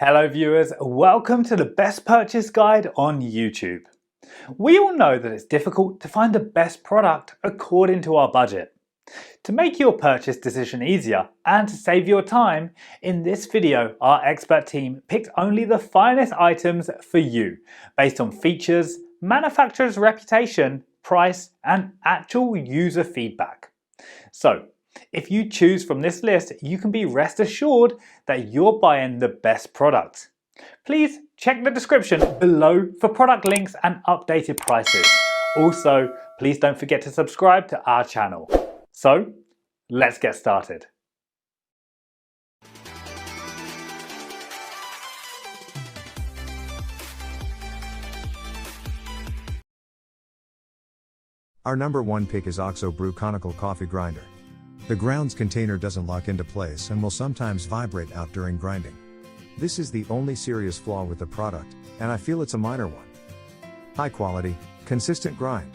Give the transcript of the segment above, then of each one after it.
Hello viewers, welcome to the best purchase guide on YouTube. We all know that it's difficult to find the best product according to our budget. To make your purchase decision easier and to save your time, in this video our expert team picked only the finest items for you based on features, manufacturer's reputation, price and actual user feedback. So, if you choose from this list, you can be rest assured that you're buying the best product. Please check the description below for product links and updated prices. Also, please don't forget to subscribe to our channel. So, let's get started. Our number one pick is OXO Brew Conical Coffee Grinder. The grounds container doesn't lock into place and will sometimes vibrate out during grinding. This is the only serious flaw with the product, and I feel it's a minor one. High quality, consistent grind.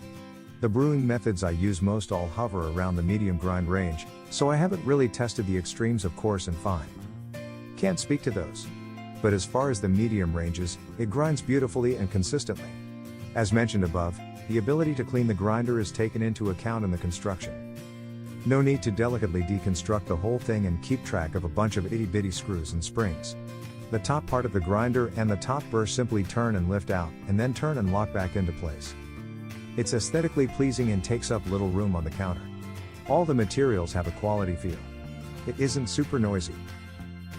The brewing methods I use most all hover around the medium grind range, so I haven't really tested the extremes of coarse and fine. Can't speak to those. But as far as the medium ranges, it grinds beautifully and consistently. As mentioned above, the ability to clean the grinder is taken into account in the construction. No need to delicately deconstruct the whole thing and keep track of a bunch of itty-bitty screws and springs. The top part of the grinder and the top burr simply turn and lift out, and then turn and lock back into place. It's aesthetically pleasing and takes up little room on the counter. All the materials have a quality feel. It isn't super noisy.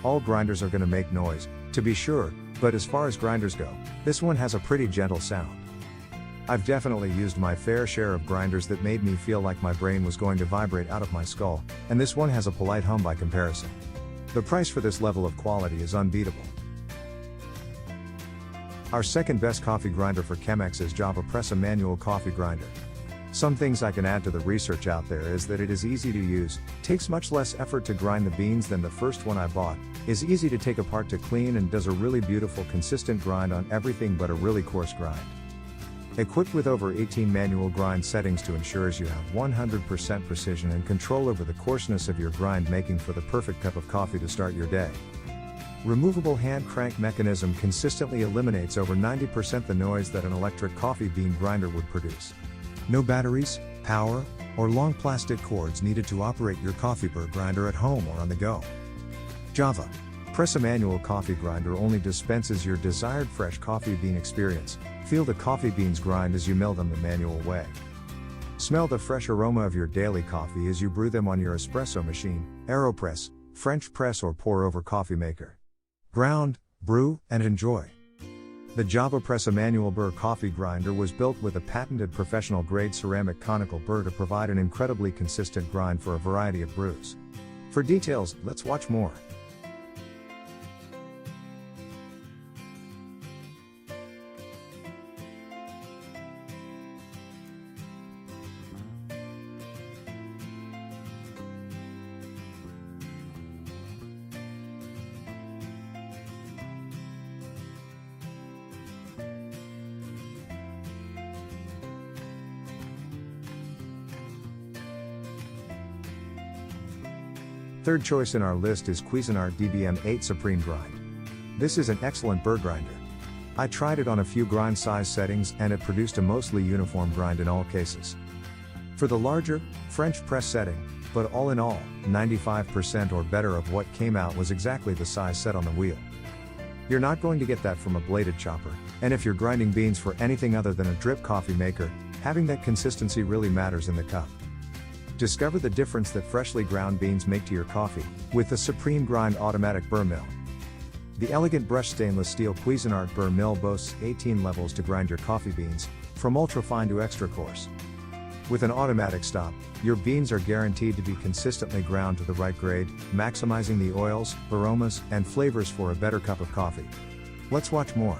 All grinders are gonna make noise, to be sure, but as far as grinders go, this one has a pretty gentle sound. I've definitely used my fair share of grinders that made me feel like my brain was going to vibrate out of my skull, and this one has a polite hum by comparison. The price for this level of quality is unbeatable. Our second best coffee grinder for Chemex is Java-Pressa Manual Coffee Grinder. Some things I can add to the research out there is that it is easy to use, takes much less effort to grind the beans than the first one I bought, is easy to take apart to clean and does a really beautiful consistent grind on everything but a really coarse grind. Equipped with over 18 manual grind settings to ensure you have 100% precision and control over the coarseness of your grind, making for the perfect cup of coffee to start your day. Removable hand crank mechanism consistently eliminates over 90% the noise that an electric coffee bean grinder would produce. No batteries, power, or long plastic cords needed to operate your coffee burr grinder at home or on the go. Java-Pressa Manual Coffee Grinder only dispenses your desired fresh coffee bean experience. Feel the coffee beans grind as you mill them the manual way. Smell the fresh aroma of your daily coffee as you brew them on your espresso machine, AeroPress, French press or pour over coffee maker. Ground, brew, and enjoy. The Java-Pressa Manual Burr Coffee Grinder was built with a patented professional grade ceramic conical burr to provide an incredibly consistent grind for a variety of brews. For details, let's watch more. Third choice in our list is Cuisinart DBM8 Supreme Grind. This is an excellent burr grinder. I tried it on a few grind size settings and it produced a mostly uniform grind in all cases. For the larger, French press setting, but all in all, 95% or better of what came out was exactly the size set on the wheel. You're not going to get that from a bladed chopper, and if you're grinding beans for anything other than a drip coffee maker, having that consistency really matters in the cup. Discover the difference that freshly ground beans make to your coffee with the Supreme Grind Automatic Burr Mill. The elegant brushed stainless steel Cuisinart Burr Mill boasts 18 levels to grind your coffee beans, from ultra fine to extra coarse. With an automatic stop, your beans are guaranteed to be consistently ground to the right grade, maximizing the oils, aromas, and flavors for a better cup of coffee. Let's watch more.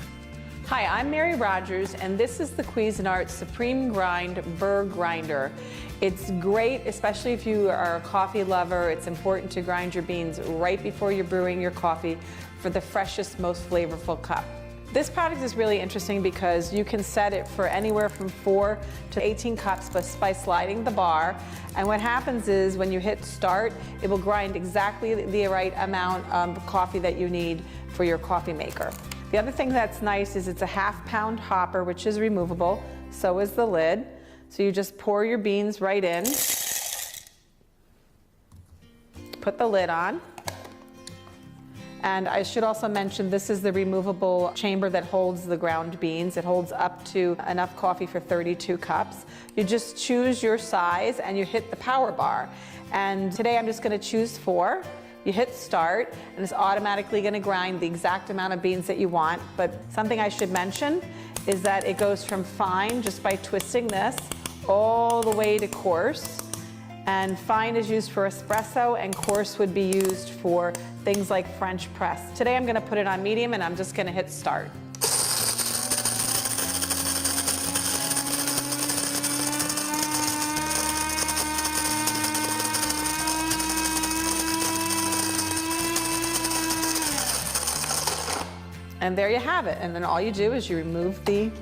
Hi, I'm Mary Rogers, and this is the Cuisinart Supreme Grind Burr Grinder. It's great, especially if you are a coffee lover. It's important to grind your beans right before you're brewing your coffee for the freshest, most flavorful cup. This product is really interesting because you can set it for anywhere from 4 to 18 cups by sliding the bar. And what happens is when you hit start, it will grind exactly the right amount of coffee that you need for your coffee maker. The other thing that's nice is it's a half-pound hopper, which is removable. So is the lid. So you just pour your beans right in. Put the lid on. And I should also mention this is the removable chamber that holds the ground beans. It holds up to enough coffee for 32 cups. You just choose your size and you hit the power bar. And today I'm just going to choose 4. You hit start and it's automatically going to grind the exact amount of beans that you want. But something I should mention is that it goes from fine just by twisting this all the way to coarse. And fine is used for espresso and coarse would be used for things like French press. Today I'm going to put it on medium and I'm just going to hit start. And there you have it. And then all you do is you remove the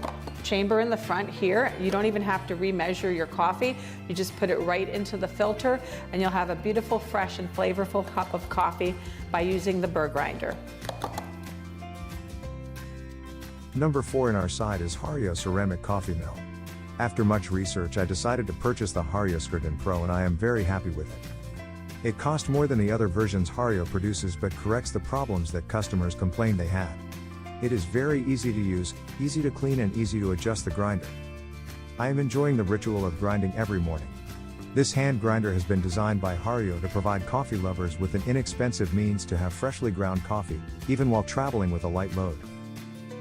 chamber in the front here. You don't even have to remeasure your coffee. You just put it right into the filter and you'll have a beautiful, fresh and flavorful cup of coffee by using the burr grinder. Number 4 in our side is Hario Ceramic Coffee Mill. After much research, I decided to purchase the Hario Skirton Pro and I am very happy with it. It cost more than the other versions Hario produces but corrects the problems that customers complained they had. It is very easy to use, easy to clean and easy to adjust the grinder. I am enjoying the ritual of grinding every morning. This hand grinder has been designed by Hario to provide coffee lovers with an inexpensive means to have freshly ground coffee, even while traveling with a light load.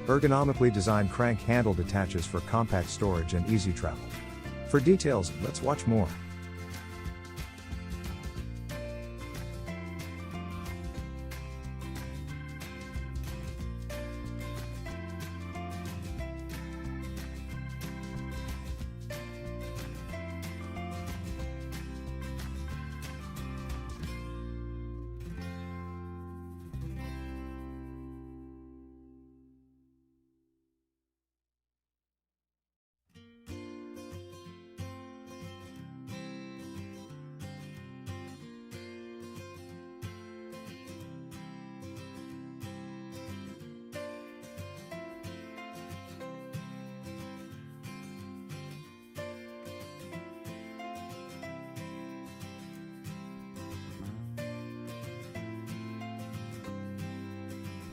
Ergonomically designed crank handle detaches for compact storage and easy travel. For details, let's watch more.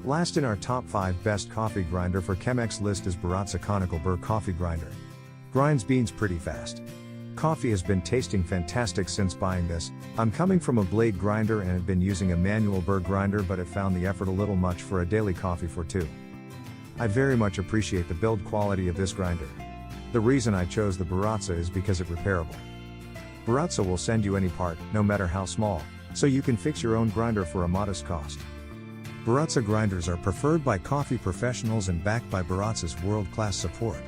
Last in our top 5 best coffee grinder for Chemex list is Baratza Conical Burr Coffee Grinder. Grinds beans pretty fast. Coffee has been tasting fantastic since buying this. I'm coming from a blade grinder and have been using a manual burr grinder, but have found the effort a little much for a daily coffee for 2. I very much appreciate the build quality of this grinder. The reason I chose the Baratza is because it's repairable. Baratza will send you any part, no matter how small, so you can fix your own grinder for a modest cost. Baratza grinders are preferred by coffee professionals and backed by Baratza's world-class support.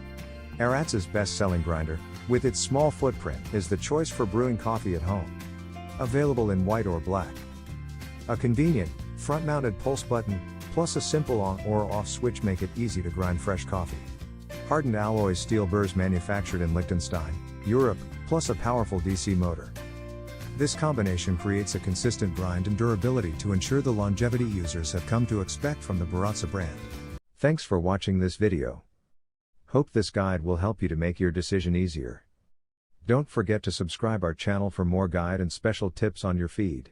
Baratza's best-selling grinder, with its small footprint, is the choice for brewing coffee at home. Available in white or black. A convenient, front-mounted pulse button, plus a simple on or off switch make it easy to grind fresh coffee. Hardened alloy steel burrs manufactured in Liechtenstein, Europe, plus a powerful DC motor. This combination creates a consistent grind and durability to ensure the longevity users have come to expect from the Baratza brand. Thanks for watching this video. Hope this guide will help you to make your decision easier. Don't forget to subscribe our channel for more guide and special tips on your feed.